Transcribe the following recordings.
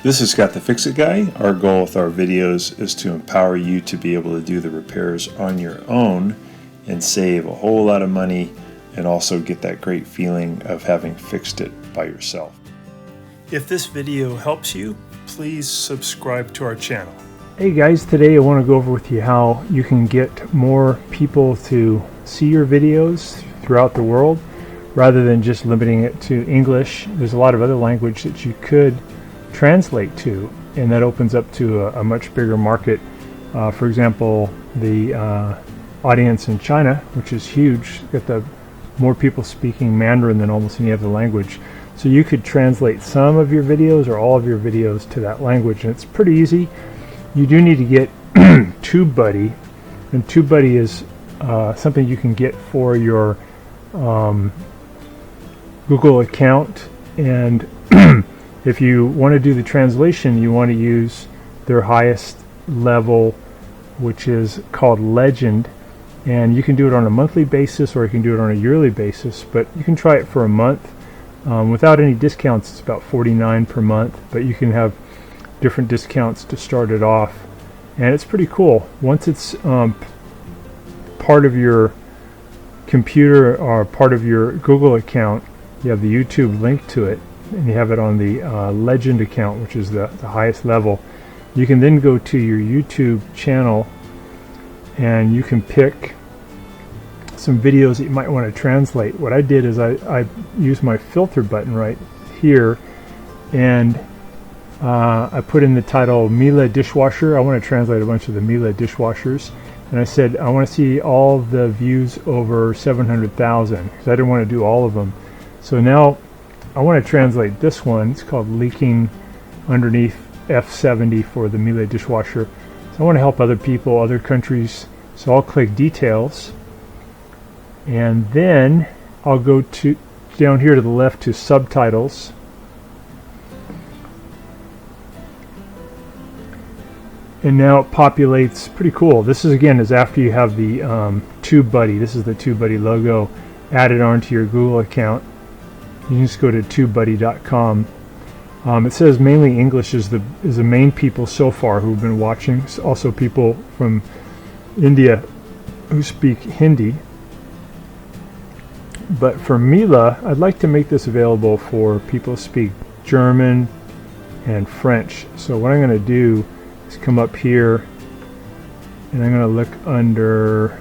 This is Scott the Fix-It Guy. Our goal with our videos is to empower you to be able to do the repairs on your own and save a whole lot of money and also get that great feeling of having fixed it by yourself. If this video helps you, please subscribe to our channel. Hey guys, today I want to go over with you how you can get more people to see your videos throughout the world rather than just limiting it to English. There's a lot of other language that you could translate to, and that opens up to a much bigger market. For example, the audience in China, which is huge, got the more people speaking Mandarin than almost any other language. So you could translate some of your videos or all of your videos to that language, and it's pretty easy. You do need to get TubeBuddy, and TubeBuddy is something you can get for your Google account, and if you want to do the translation, you want to use their highest level, which is called Legend, and you can do it on a monthly basis or you can do it on a yearly basis, but you can try it for a month. Without any discounts, it's about $49 per month, but you can have different discounts to start it off, and it's pretty cool. Once it's part of your computer or part of your Google account, you have the YouTube link to it, and you have it on the Legend account, which is the highest level. You can then go to your YouTube channel and you can pick some videos that you might want to translate. What I did is I used my filter button right here, and I put in the title Miele dishwasher. I want to translate a bunch of the Miele dishwashers, and I said I want to see all the views over 700,000 because I didn't want to do all of them. So now I want to translate this one. It's called Leaking Underneath F70 for the Miele dishwasher. So I want to help other people, other countries. So I'll click Details, and then I'll go to down here to the left to Subtitles. And now it populates. Pretty cool. This is after you have the TubeBuddy. This is the TubeBuddy logo added onto your Google account. You can just go to tubebuddy.com. It says mainly English is the main people so far who've been watching. Also people from India who speak Hindi. But for Miele, I'd like to make this available for people who speak German and French. So what I'm going to do is come up here and I'm going to look under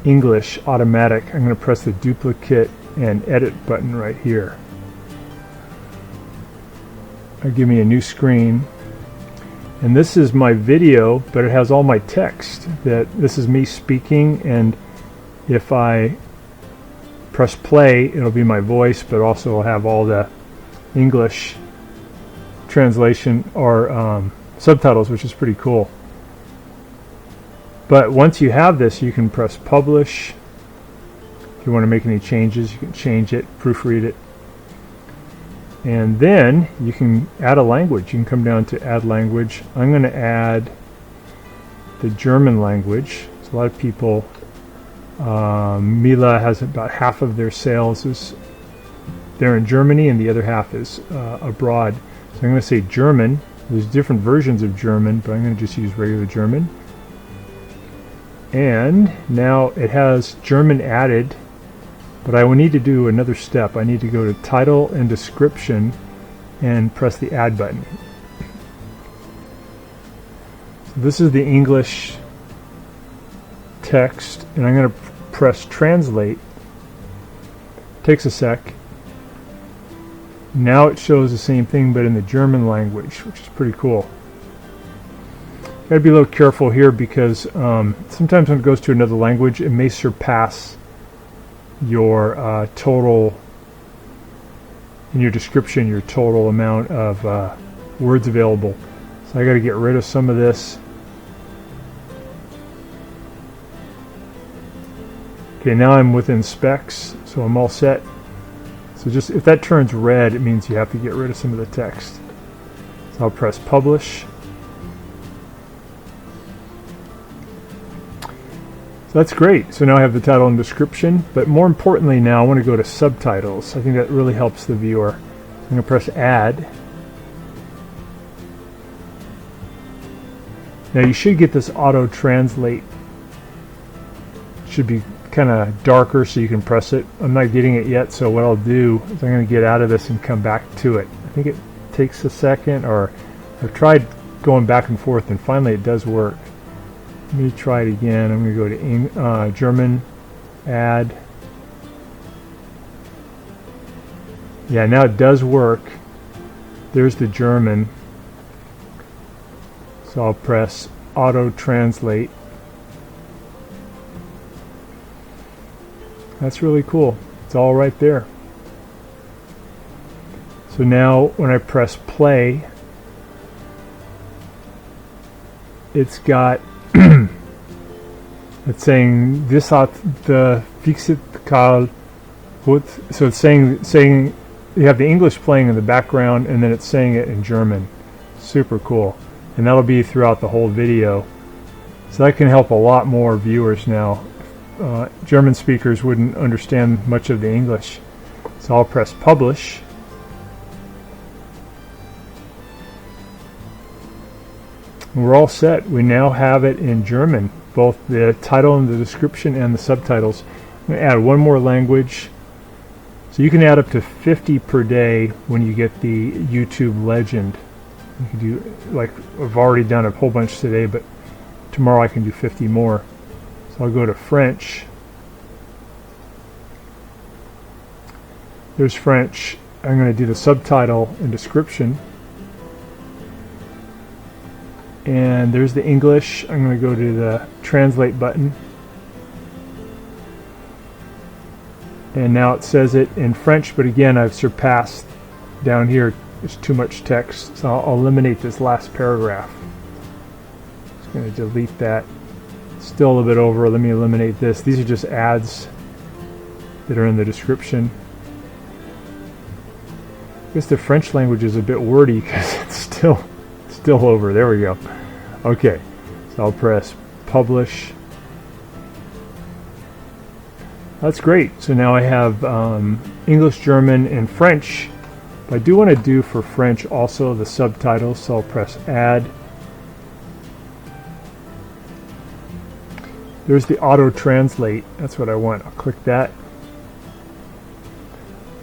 English Automatic. I'm going to press the duplicate and edit button right here. It'll give me a new screen, and this is my video, but it has all my text. This is me speaking, and if I press play, it'll be my voice, but also I'll have all the English translation or subtitles, which is pretty cool. But once you have this, you can press publish. If you want to make any changes, you can change it, proofread it, and then you can add a language. You can come down to add language. I'm going to add the German language. So a lot of people, Miele has about half of their sales is there in Germany, and the other half is abroad. So I'm going to say German. There's different versions of German, but I'm going to just use regular German. And now it has German added, but I will need to do another step. I need to go to title and description and press the add button. So this is the English text, and I'm going to press translate. Takes a sec. Now it shows the same thing but in the German language, which is pretty cool. Got to be a little careful here because sometimes when it goes to another language, it may surpass your total, in your description, your total amount of words available. So I got to get rid of some of this. Okay, now I'm within specs, so I'm all set. So just if that turns red, it means you have to get rid of some of the text. So I'll press publish. So that's great. So now I have the title and description, but more importantly now I want to go to subtitles. I think that really helps the viewer. I'm going to press add, Now you should get this auto translate. Should be kind of darker so you can press it. I'm not getting it yet, so what I'll do is I'm going to get out of this and come back to it. I think it takes a second, or I've tried going back and forth and finally it does work. Let me try it again. I'm going to go to German, add. Yeah, now it does work. There's the German. So I'll press auto translate. That's really cool. It's all right there. So now when I press play, it's got it's saying this hat the fixit Karl gut. So it's saying you have the English playing in the background and then it's saying it in German. Super cool. And that'll be throughout the whole video. So that can help a lot more viewers now. German speakers wouldn't understand much of the English. So I'll press publish. And we're all set. We now have it in German, both the title and the description and the subtitles. I'm going to add one more language. So you can add up to 50 per day when you get the YouTube Legend. You can do, like I've already done a whole bunch today, but tomorrow I can do 50 more. So I'll go to French. There's French. I'm going to do the subtitle and description. And there's the English. I'm going to go to the translate button. And now it says it in French, but again I've surpassed down here. There's too much text, so I'll eliminate this last paragraph. Just going to delete that. Still a little bit over. Let me eliminate this. These are just ads that are in the description. I guess the French language is a bit wordy because it's still over. There we go. Okay, so I'll press publish. That's great. So now I have English, German, and French. But I do want to do for French also the subtitles, so I'll press add. There's the auto translate. That's what I want. I'll click that.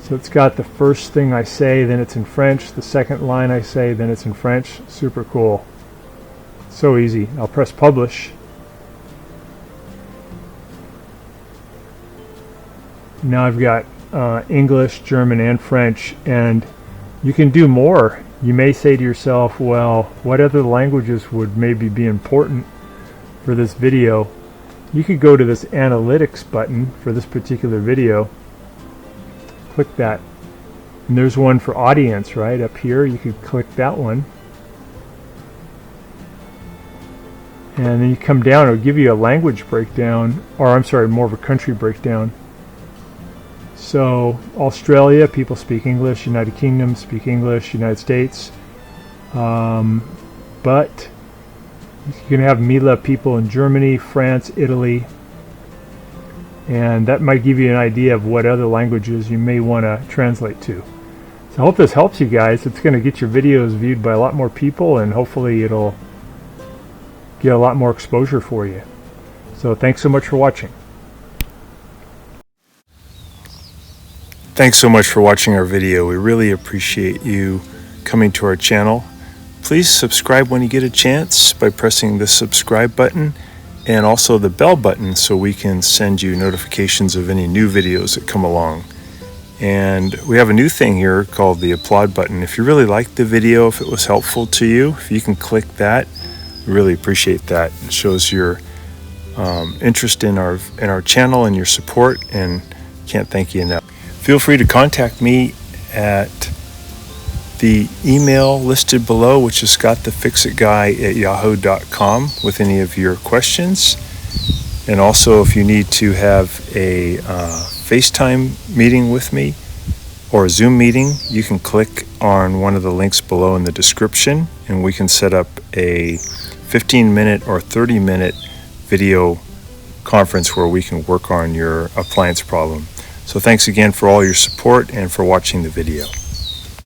So it's got the first thing I say, then it's in French. The second line I say, then it's in French. Super cool. So easy. I'll press publish. Now I've got English, German, and French, and you can do more. You may say to yourself, well, what other languages would maybe be important for this video? You could go to this analytics button for this particular video. Click that. And there's one for audience right up here. You could click that one. And then you come down, it'll give you a language breakdown, or I'm sorry, more of a country breakdown. So Australia, people speak English. United Kingdom, speak English. United States. But you can have Mila people in Germany, France, Italy. And that might give you an idea of what other languages you may want to translate to. So I hope this helps you guys. It's going to get your videos viewed by a lot more people, and hopefully it'll get a lot more exposure for you. So thanks so much for watching. Thanks so much for watching our video. We really appreciate you coming to our channel. Please subscribe when you get a chance by pressing the subscribe button and also the bell button so we can send you notifications of any new videos that come along. And we have a new thing here called the applaud button. If you really liked the video, if it was helpful to you, if you can click that, we really appreciate that. It shows your interest in our channel and your support, and can't thank you enough. Feel free to contact me at the email listed below, which is scottthefixitguy@yahoo.com, with any of your questions. And also, if you need to have a FaceTime meeting with me or a Zoom meeting, you can click on one of the links below in the description, and we can set up a 15-minute or 30-minute video conference where we can work on your appliance problem. So thanks again for all your support and for watching the video.